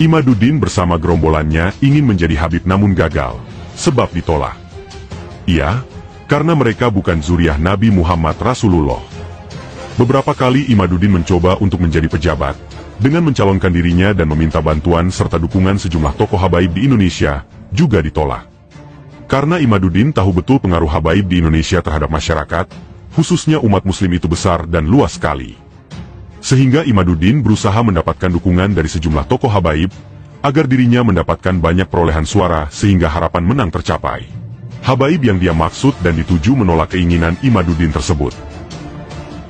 Imaduddin bersama gerombolannya ingin menjadi Habib namun gagal, sebab ditolak. Iya, karena mereka bukan zuriat Nabi Muhammad Rasulullah. Beberapa kali Imaduddin mencoba untuk menjadi pejabat, dengan mencalonkan dirinya dan meminta bantuan serta dukungan sejumlah tokoh habaib di Indonesia, juga ditolak. Karena Imaduddin tahu betul pengaruh habaib di Indonesia terhadap masyarakat, khususnya umat muslim itu besar dan luas sekali. Sehingga Imaduddin berusaha mendapatkan dukungan dari sejumlah tokoh habaib, agar dirinya mendapatkan banyak perolehan suara sehingga harapan menang tercapai. Habaib yang dia maksud dan dituju menolak keinginan Imaduddin tersebut.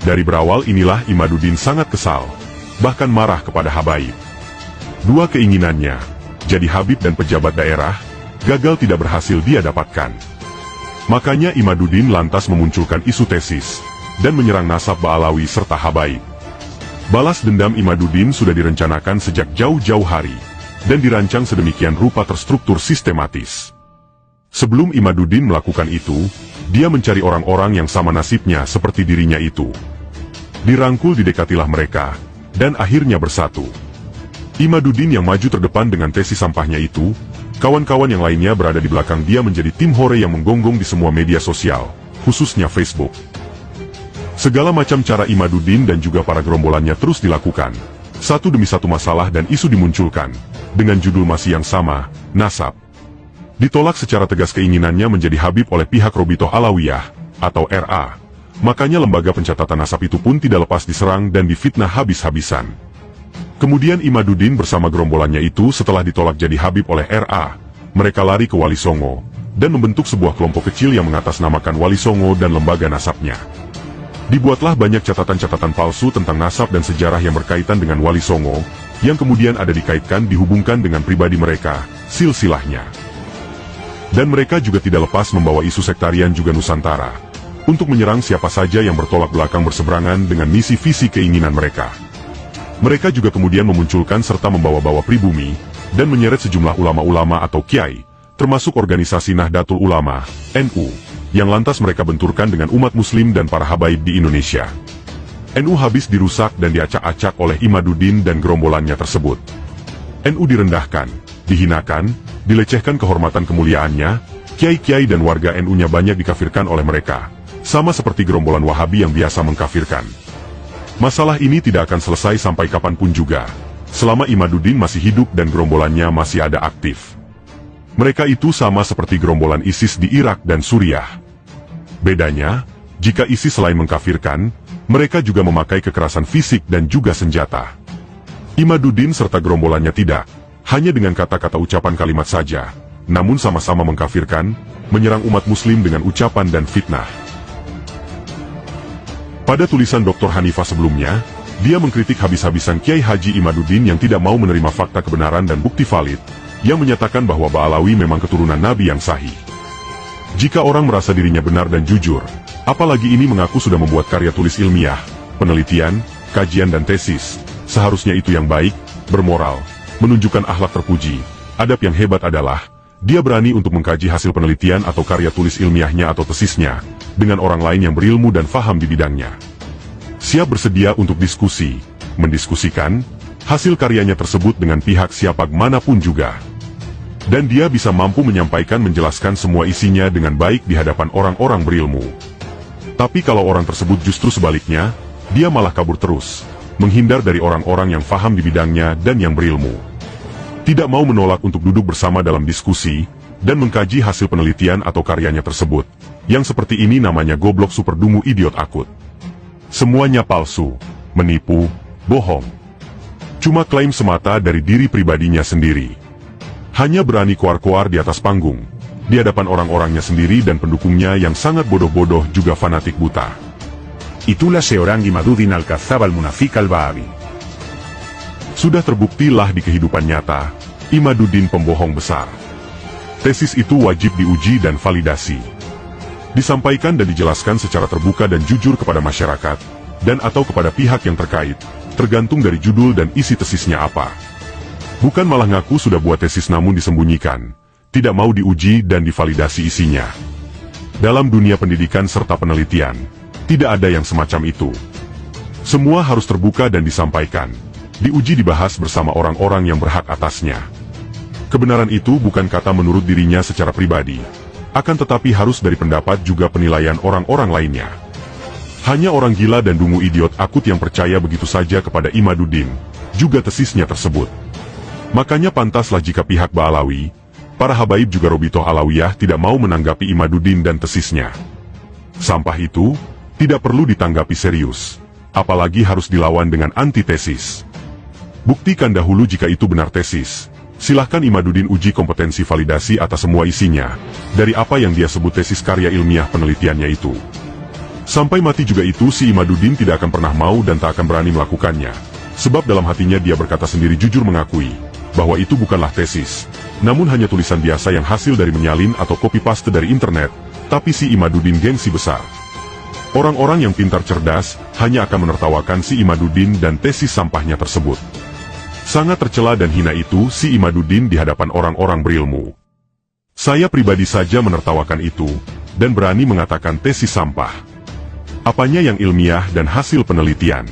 Dari berawal inilah Imaduddin sangat kesal, bahkan marah kepada habaib. Dua keinginannya, jadi habib dan pejabat daerah, gagal tidak berhasil dia dapatkan. Makanya Imaduddin lantas memunculkan isu tesis, dan menyerang nasab Ba'alawi serta habaib. Balas dendam Imaduddin sudah direncanakan sejak jauh-jauh hari, dan dirancang sedemikian rupa terstruktur sistematis. Sebelum Imaduddin melakukan itu, dia mencari orang-orang yang sama nasibnya seperti dirinya itu. Dirangkul didekatilah mereka, dan akhirnya bersatu. Imaduddin yang maju terdepan dengan tesis sampahnya itu, kawan-kawan yang lainnya berada di belakang dia menjadi tim hore yang menggonggong di semua media sosial, khususnya Facebook. Segala macam cara Imaduddin dan juga para gerombolannya terus dilakukan. Satu demi satu masalah dan isu dimunculkan, dengan judul masih yang sama, nasab. Ditolak secara tegas keinginannya menjadi habib oleh pihak Robitoh Alawiyah, atau RA. Makanya lembaga pencatatan nasab itu pun tidak lepas diserang dan difitnah habis-habisan. Kemudian Imaduddin bersama gerombolannya itu setelah ditolak jadi habib oleh RA, mereka lari ke Wali Songo, dan membentuk sebuah kelompok kecil yang mengatasnamakan Wali Songo dan lembaga nasabnya. Dibuatlah banyak catatan-catatan palsu tentang nasab dan sejarah yang berkaitan dengan Wali Songo, yang kemudian ada dikaitkan dihubungkan dengan pribadi mereka, silsilahnya. Dan mereka juga tidak lepas membawa isu sektarian juga Nusantara, untuk menyerang siapa saja yang bertolak belakang berseberangan dengan misi visi keinginan mereka. Mereka juga kemudian memunculkan serta membawa-bawa pribumi, dan menyeret sejumlah ulama-ulama atau kiai, termasuk organisasi Nahdlatul Ulama, NU, yang lantas mereka benturkan dengan umat muslim dan para habaib di Indonesia. NU habis dirusak dan diacak-acak oleh Imaduddin dan gerombolannya tersebut. NU direndahkan, dihinakan, dilecehkan kehormatan kemuliaannya, kiai-kiai dan warga NU-nya banyak dikafirkan oleh mereka, sama seperti gerombolan Wahabi yang biasa mengkafirkan. Masalah ini tidak akan selesai sampai kapanpun juga, selama Imaduddin masih hidup dan gerombolannya masih ada aktif. Mereka itu sama seperti gerombolan ISIS di Irak dan Suriah. Bedanya, jika ISIS selain mengkafirkan, mereka juga memakai kekerasan fisik dan juga senjata. Imaduddin serta gerombolannya tidak, hanya dengan kata-kata ucapan kalimat saja, namun sama-sama mengkafirkan, menyerang umat muslim dengan ucapan dan fitnah. Pada tulisan Dr. Hanifah sebelumnya, dia mengkritik habis-habisan Kiai Haji Imaduddin yang tidak mau menerima fakta kebenaran dan bukti valid, yang menyatakan bahwa Ba'alawi memang keturunan Nabi yang sahih. Jika orang merasa dirinya benar dan jujur, apalagi ini mengaku sudah membuat karya tulis ilmiah, penelitian, kajian dan tesis, seharusnya itu yang baik, bermoral, menunjukkan akhlak terpuji. Adab yang hebat adalah, dia berani untuk mengkaji hasil penelitian atau karya tulis ilmiahnya atau tesisnya, dengan orang lain yang berilmu dan faham di bidangnya. Siap bersedia untuk diskusi, mendiskusikan, hasil karyanya tersebut dengan pihak siapa manapun juga. Dan dia bisa mampu menyampaikan menjelaskan semua isinya dengan baik di hadapan orang-orang berilmu. Tapi kalau orang tersebut justru sebaliknya, dia malah kabur terus, menghindar dari orang-orang yang faham di bidangnya dan yang berilmu. Tidak mau menolak untuk duduk bersama dalam diskusi, dan mengkaji hasil penelitian atau karyanya tersebut, yang seperti ini namanya goblok super dungu idiot akut. Semuanya palsu, menipu, bohong. Cuma klaim semata dari diri pribadinya sendiri. Hanya berani koar-koar di atas panggung, di hadapan orang-orangnya sendiri dan pendukungnya yang sangat bodoh-bodoh juga fanatik buta. Itulah seorang Imaduddin al-Kadzdzab al-Munafiq al-Wahabi. Sudah terbuktilah di kehidupan nyata, Imaduddin pembohong besar. Tesis itu wajib diuji dan validasi. Disampaikan dan dijelaskan secara terbuka dan jujur kepada masyarakat, dan atau kepada pihak yang terkait, tergantung dari judul dan isi tesisnya apa. Bukan malah ngaku sudah buat tesis namun disembunyikan, tidak mau diuji dan divalidasi isinya. Dalam dunia pendidikan serta penelitian, tidak ada yang semacam itu. Semua harus terbuka dan disampaikan, diuji dibahas bersama orang-orang yang berhak atasnya. Kebenaran itu bukan kata menurut dirinya secara pribadi, akan tetapi harus dari pendapat juga penilaian orang-orang lainnya. Hanya orang gila dan dungu idiot akut yang percaya begitu saja kepada Imaduddin, juga tesisnya tersebut. Makanya pantaslah jika pihak Ba'alawi, para habaib juga Robitoh Alawiyah tidak mau menanggapi Imaduddin dan tesisnya. Sampah itu tidak perlu ditanggapi serius, apalagi harus dilawan dengan antitesis. Buktikan dahulu jika itu benar tesis. Silahkan Imaduddin uji kompetensi validasi atas semua isinya, dari apa yang dia sebut tesis karya ilmiah penelitiannya itu. Sampai mati juga itu si Imaduddin tidak akan pernah mau dan tak akan berani melakukannya, sebab dalam hatinya dia berkata sendiri jujur mengakui, bahwa itu bukanlah tesis, namun hanya tulisan biasa yang hasil dari menyalin atau copy-paste dari internet, tapi si Imaduddin gengsi besar. Orang-orang yang pintar cerdas, hanya akan menertawakan si Imaduddin dan tesis sampahnya tersebut. Sangat tercela dan hina itu si Imaduddin di hadapan orang-orang berilmu. Saya pribadi saja menertawakan itu, dan berani mengatakan tesis sampah. Apanya yang ilmiah dan hasil penelitian?